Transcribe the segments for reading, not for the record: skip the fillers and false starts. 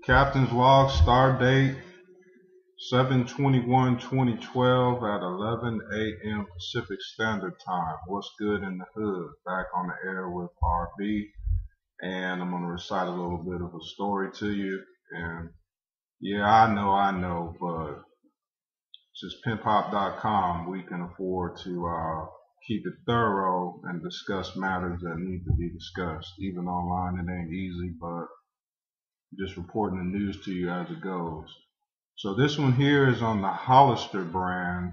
Captain's log, star date 7/21/2012 at 11 a.m. Pacific Standard Time. What's good in the hood? Back on the air with RB, and I'm going to recite a little bit of a story to you. And yeah, I know, but since pimphop.com, we can afford to keep it thorough and discuss matters that need to be discussed. Even online, it ain't easy, but just reporting the news to you as it goes. So this one here is on the Hollister brand,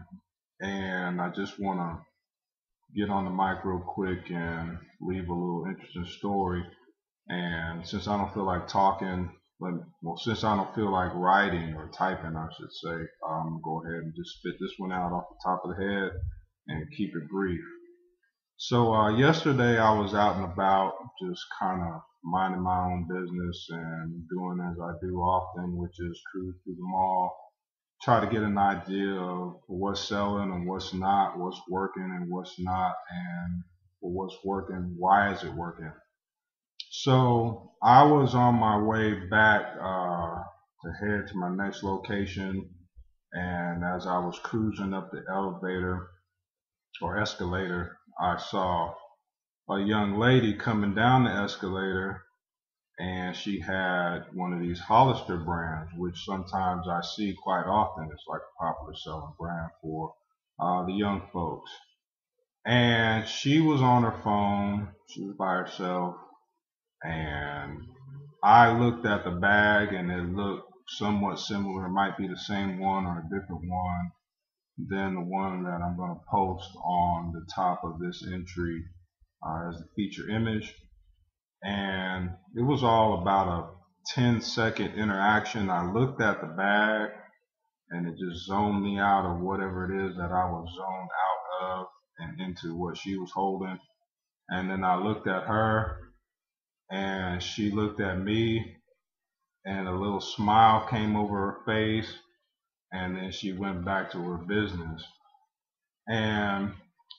and I just want to get on the mic real quick and leave a little interesting story. And since I don't feel like talking, since I don't feel like writing or typing, I should say, I'm gonna go ahead and just spit this one out off the top of the head and keep it brief. So yesterday I was out and about, just kind of minding my own business and doing as I do often, which is cruise through the mall, try to get an idea of what's selling and what's not, what's working and what's not, and for what's working, why is it working. So I was on my way back to head to my next location, and as I was cruising up the elevator or escalator, I saw a young lady coming down the escalator, and she had one of these Hollister brands, which sometimes I see quite often. It's like a popular selling brand for the young folks. And she was on her phone. She was by herself. And I looked at the bag, and it looked somewhat similar. It might be the same one or a different one than the one that I'm going to post on the top of this entry as a feature image. And it was all about a 10-second interaction. I looked at the bag, and it just zoned me out of whatever it is that I was zoned out of and into what she was holding. And then I looked at her, and she looked at me, and a little smile came over her face, and then she went back to her business. And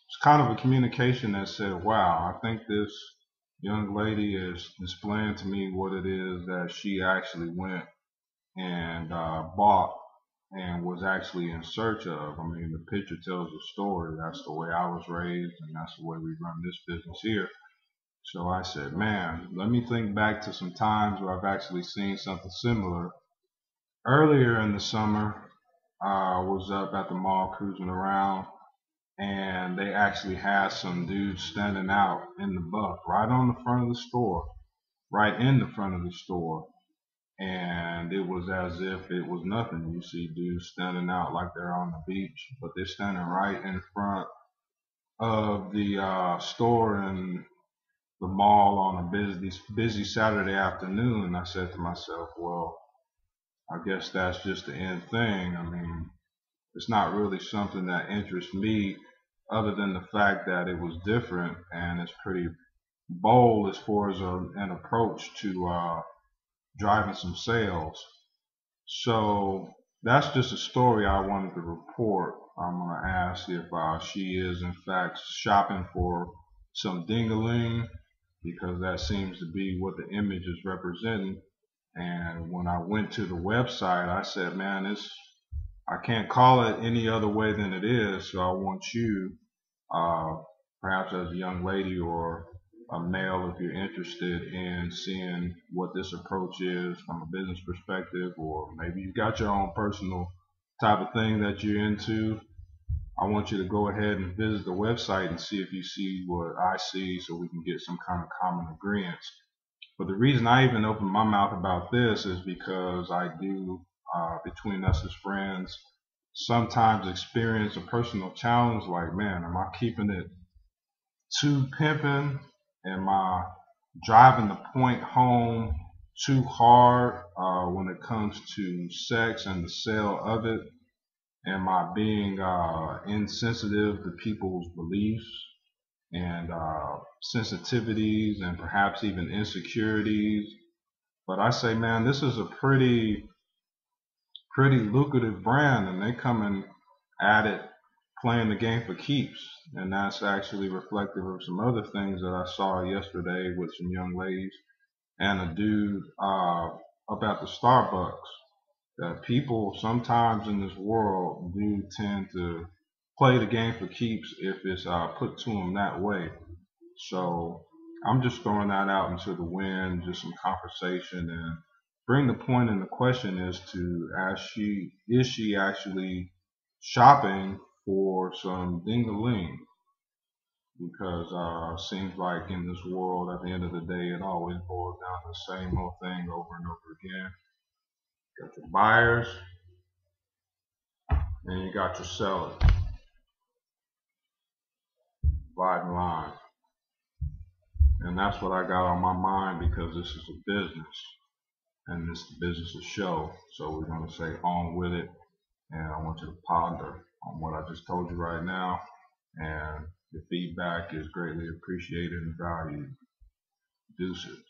it's kind of a communication that said, wow, I think this young lady is displaying to me what it is that she actually went and bought and was actually in search of. I mean, the picture tells the story. That's the way I was raised, and that's the way we run this business here. So I said, man, let me think back to some times where I've actually seen something similar. Earlier in the summer, I was up at the mall cruising around, and they actually had some dudes standing out in the buff right on the front of the store, right in the front of the store. And it was as if it was nothing. You see dudes standing out like they're on the beach, but they're standing right in front of the store and the mall on a busy Saturday afternoon. And I said to myself, well, I guess that's just the end thing. I mean, it's not really something that interests me, other than the fact that it was different, and it's pretty bold as far as an approach to driving some sales. So that's just a story I wanted to report. I'm going to ask if she is in fact shopping for some Ding-A-Ling, because that seems to be what the image is representing. And when I went to the website, I said, man, I can't call it any other way than it is. So I want you, perhaps as a young lady or a male, if you're interested in seeing what this approach is from a business perspective, or maybe you got your own personal type of thing that you're into, I want you to go ahead and visit the website and see if you see what I see, so we can get some kind of common agreement. But the reason I even open my mouth about this is because I do, between us as friends, sometimes experience a personal challenge like, man, am I keeping it too pimping? Am I driving the point home too hard when it comes to sex and the sale of it? Am I being insensitive to people's beliefs and sensitivities and perhaps even insecurities? But I say, man, this is a pretty lucrative brand, and they coming at it playing the game for keeps. And that's actually reflective of some other things that I saw yesterday with some young ladies and a dude about the Starbucks, that people sometimes in this world do tend to play the game for keeps if it's put to them that way. So I'm just throwing that out into the wind, just some conversation, and bring the point in the question is to ask is she actually shopping for some ding-a-ling? Because seems like in this world, at the end of the day, it always boils down to the same old thing over and over again. You got your buyers and you got your sellers. Bottom line. And that's what I got on my mind because this is a business and this is the business of show. So we're going to say on with it. And I want you to ponder on what I just told you right now. And the feedback is greatly appreciated and valued. Deuces.